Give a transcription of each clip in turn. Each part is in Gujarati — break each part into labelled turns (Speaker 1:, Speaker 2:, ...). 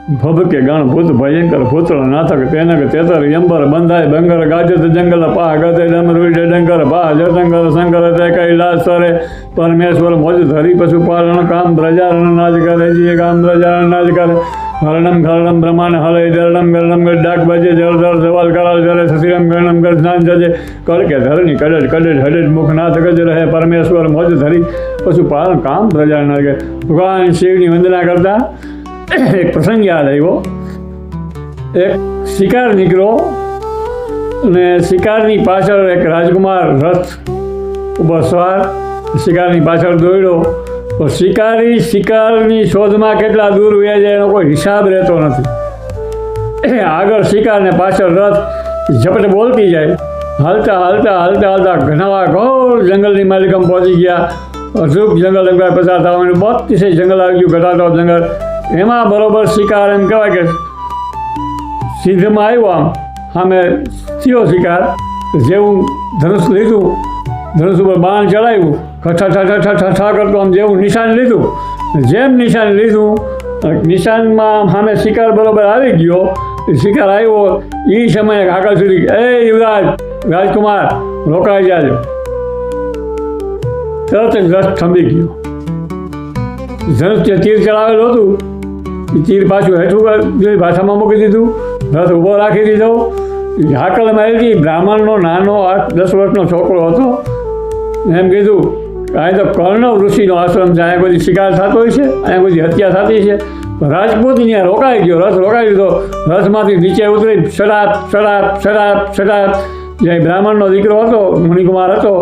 Speaker 1: ભભકે ગણ ભૂત ભયંકર ભૂતળ નાથક તેનક તેતર યંબર બંધાય બંગર ગાજત જંગલ પા ગતે ડમર વિડે ડંકર ભા જતંકર શંકર તે કૈલાસ સરે પરમેશ્વર મોજ ધરી પશુપાલન કામ પ્રજારણ નાજ કરે જીએ કામ પ્રજારણ નાજ કરે હરણમ ખરણમ બ્રહ્માંડ હરે દરણમ ગરણમ ડાક બજે જળધર સવાલ કરાલ જરે સસીરમ ગણમ ગર સ્નાન જજે કડકે ધરની કડેડ કડેડ હડેડ મુખ નાથ ગજ રહે પરમેશ્વર મોજ ધરી પશુપાલન કામ પ્રજારણ નાજ કરે ભગવાન શિવની વંદના કરતા એક પ્રસંગ યાદ આવ્યો. એક શિકાર નીકળ્યો અને શિકારની પાછળ એક રાજકુમાર રથ ઉપર સવાર શિકારની પાછળ દોડ્યો. તો શિકારી શિકારની શોધમાં કેટલા દૂર વયા જાય એનો કોઈ હિસાબ રહેતો નથી. આગળ શિકારને પાછળ રથ ઝપટ બોલતી જાય. હાલતા હાલતા હાલતા હાલતા ઘણા ઘોર જંગલની માલિકમ પહોંચી ગયા. અજૂબ જંગલ પસાર થવાનું બત્તીસે જંગલ આવી ગયું. ઘટાતો જંગલ એમાં બરોબર શિકાર એમ કહેવાય કે સિદ્ધમાં આવ્યો. આમ સામે થયો શિકાર. જેવું ધનુષ લીધું, ધનુષ ઉપર બાણ ચડાવ્યું, ઠઠા કરતો આમ જેવું નિશાન લીધું, જેમ નિશાન લીધું નિશાનમાં સામે શિકાર બરોબર આવી ગયો. શિકાર આવ્યો એ સમયે આગળ સુધી એ યુવરાજ રાજકુમાર રોકાઈ જાજો. તરત જ રથ થંભી ગયો. ધનુષ તીર ચડાવેલું હતું એ તીર પાછું હેઠું ભાષામાં મૂકી દીધું. રથ ઊભો રાખી દીધો. હાકલ મારી હતી. બ્રાહ્મણનો નાનો 8-10 વર્ષનો છોકરો હતો. એમ કીધું અહીં તો કર્ણવ ઋષિનો આશ્રમ છે, અહીંયા બધી શિકાર થતો હોય છે, અહીંયા બધી હત્યા થતી છે. રાજપૂત ત્યાં રોકાઈ ગયો. રથ રોકાઈ દીધો. રથમાંથી નીચે ઉતરી શરાબ શરાબ શરાબ શરાબ જે બ્રાહ્મણનો દીકરો હતો, મુનિકુમાર હતો,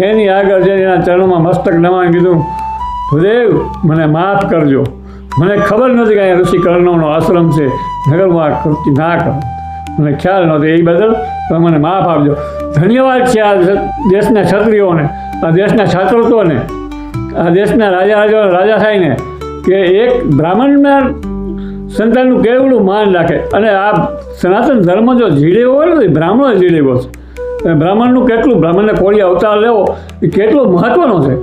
Speaker 1: એની આગળ જઈને એના ચરણોમાં મસ્તક નમાવીને કીધું ભૂદેવ મને માફ કરજો, મને ખબર નથી કે અહીંયા ઋષિ કર્ણવનો આશ્રમ છે, નગર હું આ કૃત્ય ના કરું, મને ખ્યાલ નહોતો, એ બદલ તમે મને માફ આપજો. ધન્યવાદ છે આ દેશના ક્ષત્રિયોને, આ દેશના છાત્રોત્વને, આ દેશના રાજાશાહીને કે એક બ્રાહ્મણના સંતાનનું કેવડું માન રાખે. અને આ સનાતન ધર્મ જો જીડેવો હોય ને બ્રાહ્મણો જીડેવો છે. બ્રાહ્મણનું કેટલું, બ્રાહ્મણને કોળી અવતાર લેવો એ કેટલો મહત્ત્વનો છે.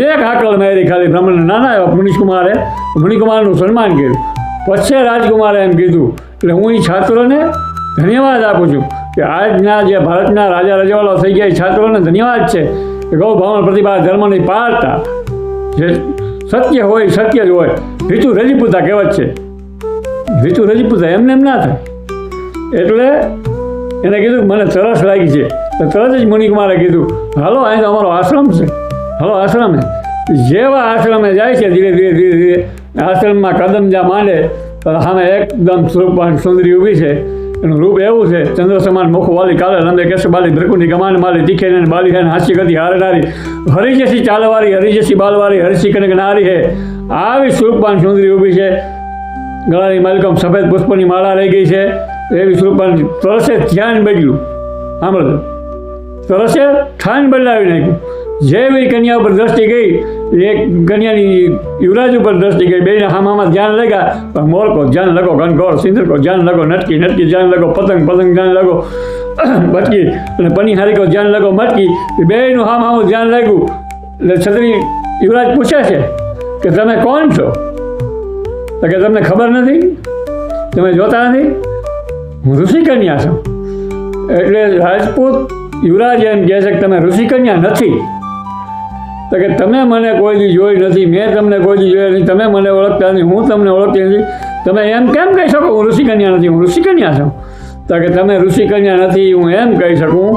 Speaker 1: એક હાકલ મારી ખાલી બ્રાહ્મણને નાના આવ્યા મુનિકુમારનું સન્માન કર્યું. પછી રાજકુમારે એમ કીધું. એટલે હું એ છાત્રોને ધન્યવાદ આપું છું કે આજના જે ભારતના રાજા રજવાડો થઈ ગયા એ છાત્રોને ધન્યવાદ છે કે ગૌ ભાવના પ્રતિભા ધર્મની પાળતા જે સત્ય હોય સત્ય જ હોય. રીતુ રજીપુતા કહેવત છે. રીતુ રજીપુતા એમને એમ ના થાય. એટલે એને કીધું મને તરસ લાગી છે. તરત જ મુનિકુમારે કીધું હાલો અહીં તો અમારો આશ્રમ છે, હાલો આશ્રમે. જેવા આશ્રમે જાય છે ધીરે ધીરે ધીરે ધીરે આશ્રમમાં કદમ જ્યાં માંડે તો સામે એકદમ સ્વરૂપવાન સુંદરી ઊભી છે. એનું રૂપ એવું છે ચંદ્ર સમાન મુખ વાલી, કાલે લંબે કેશ બાલી, ભ્રકુની કમાન માલી, તીખે ને બાલી હે, હાસ્ય ગતિ હારનારી, હરી જસી ચાલવારી, હરી જસી બાલવારી, હરસી કનક નારી હે. આવી સ્વરૂપવાન સુંદરી ઊભી છે. ગળાની માલિકમ સફેદ પુષ્પની માળા રહી ગઈ છે. એવી સ્વરૂપવાન તરસે ધ્યાન બદલ્યું. સાંભળજો, તરસે સ્થાન બદલાવી નાખ્યું. જેવી કન્યા ઉપર દ્રષ્ટિ ગઈ, એક કન્યાની યુવરાજ ઉપર દ્રષ્ટિ ગઈ, બેના હામામાં ધ્યાન લગા. મોર કો ધ્યાન લગો ઘનઘોર, સિંદર કો ધ્યાન લગો નટકી, નટકી ધ્યાન લગો પતંગ, પતંગ ધ્યાન લગો બટકી, અને પનિહારી કો ધ્યાન લગો મટકી. બેનું હામું ધ્યાન લાગ્યું. એટલે છત્રી યુવરાજ પૂછે છે કે તમે કોણ છો? તો કે તમને ખબર નથી, તમે જોતા નથી, હું ઋષિ કન્યા છું. એટલે રાજપૂત યુવરાજ એમ કહે છે કે તમે ઋષિ કન્યા નથી. તો કે તમે મને કોઈ દી જોઈ નથી, મેં તમને કોઈ દી જોઈ નથી, તમે મને ઓળખતા નથી, હું તમને ઓળખતી નથી. તમે એમ કેમ કહી શકો હું ઋષિ કન્યા નથી? હું ઋષિ કન્યા છું. તો કે તમે ઋષિ કન્યા નથી હું એમ કહી શકું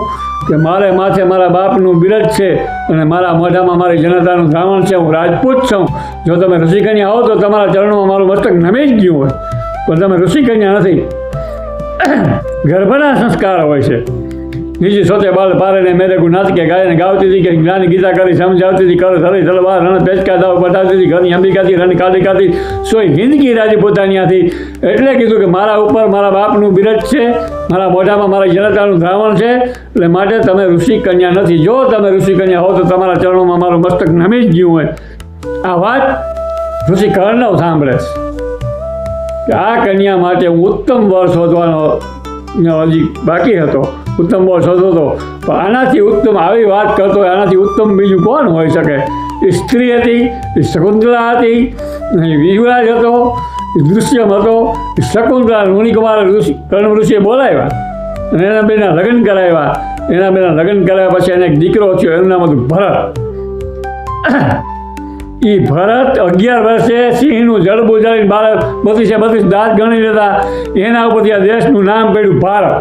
Speaker 1: કે મારે માથે મારા બાપનું બિરદ છે અને મારા મોઢામાં મારી જનતાનું ધાવણ છે. હું રાજપૂત છું. જો તમે ઋષિ કન્યા હો તો તમારા ચરણોમાં મારું મસ્તક નમી જ ગયું હોય, પણ તમે ऋषि કન્યા નથી. ગર્ભના સંસ્કાર હોય છે. નીચે સોતે બાલ પારે ને મેરે ગુનાથ કે ગાયને ગાવતી હતી કે જ્ઞાની ગીતા કરી સમજાવતી હતી, કર ધરી તલવાર રણ પેચકા દાવ બતાવતી હતી, ઘરની અંબિકાથી રણ કાલિકાથી સોય હિંદકી રાજપૂતાનિયાથી. એટલે કીધું કે મારા ઉપર મારા બાપનું બિરદ છે, મારા મોઢામાં મારી જનતાનું ધાવણ છે, એટલે માટે તમે ઋષિ કન્યા નથી. જો તમે ઋષિ કન્યા હો તો તમારા ચરણોમાં મારું મસ્તક નમી જ ગયું હોય. આ વાત ઋષિ કર્ણવ સાંભળે છે કે આ કન્યા માટે હું ઉત્તમ વર શોધવાનો હજી બાકી હતો, ઉત્તમ વર શોધતો હતો. પણ આનાથી ઉત્તમ આવી વાત કરતો હોય આનાથી ઉત્તમ બીજું કોણ હોઈ શકે? એ સ્ત્રી હતી, એ શકુંતલા હતી, યુવરાજ હતો, એ દૃશ્યમ હતો. શકુંતલા ઋષિકુમાર કર્ણ ઋષિએ બોલાવ્યા અને એના બેના લગ્ન કરાવ્યા. એના બેના લગ્ન કરાવ્યા પછી એને એક દીકરો થયો, એનું નામ હતું ભરત. એ ભરત 11 વર્ષે સિંહનું જડબું ઉજાડીને 32 દાંત ગણી લેતા. એના ઉપરથી આ દેશનું નામ પડ્યું ભારત.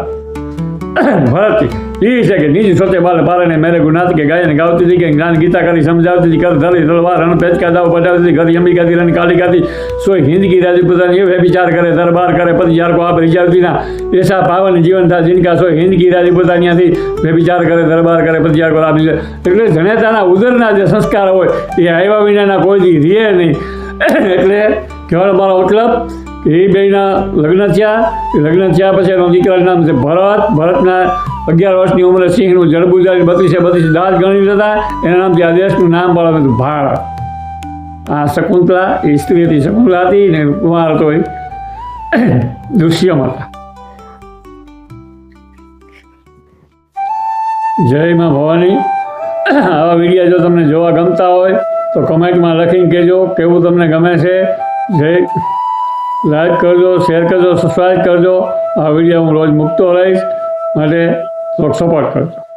Speaker 1: ભરત એ છે કે નીજ સોચે બાલે પારણે મેરે ગુનાથ કે ગાયને ગાવતી હતી, કે જ્ઞાન ગીતા કરી સમજાવતી હતી, કર ધરી તલવાર રણ પેચકા દાવ પટાવતી હતી, ઘર અંબિકાથી રણ કાલિકાથી સોય हिंद की राजपूतानी ये विचार करे दरबार करे पति जार को आप रिजावती ना ऐसा पावन जीवन था जिनका सोय हिंद की राजपूतानिया थी वे विचार करे दरबार करे पति जार को आप એટલે જનેતાના ઉદરના જે સંસ્કાર હોય એ આવ્યા વિનાના કોઈ દી રીએ નહીં. એટલે કહેવાનો મારો મતલબ કે એ બેના લગ્ન થયા. લગ્ન થયા પછી એનો દીકરાનું નામ છે ભરત. ભરતના 11 વર્ષની ઉંમરે સિંહનું જડબું ઉજાડી 32 દાંત ગણી લેતા. એના નામથી આ દેશનું નામ પાડવામાં હતું ભારત. આ શકુંતલા એ સ્ત્રી હતી, શકુંતલા હતી ને કુમાર હતો એ દૃશ્યમ હતા. જય માં ભવાની. આવા વિડીયો જો તમને જોવા ગમતા હોય તો કમેન્ટમાં લખીને કહેજો કેવું તમને ગમે છે. જય લાઈક કરજો, શેર કરજો, સબસ્ક્રાઈબ કરજો. આ વિડીયો હું રોજ મૂકતો રહીશ, માટે થોડોક સપોર્ટ કરજો.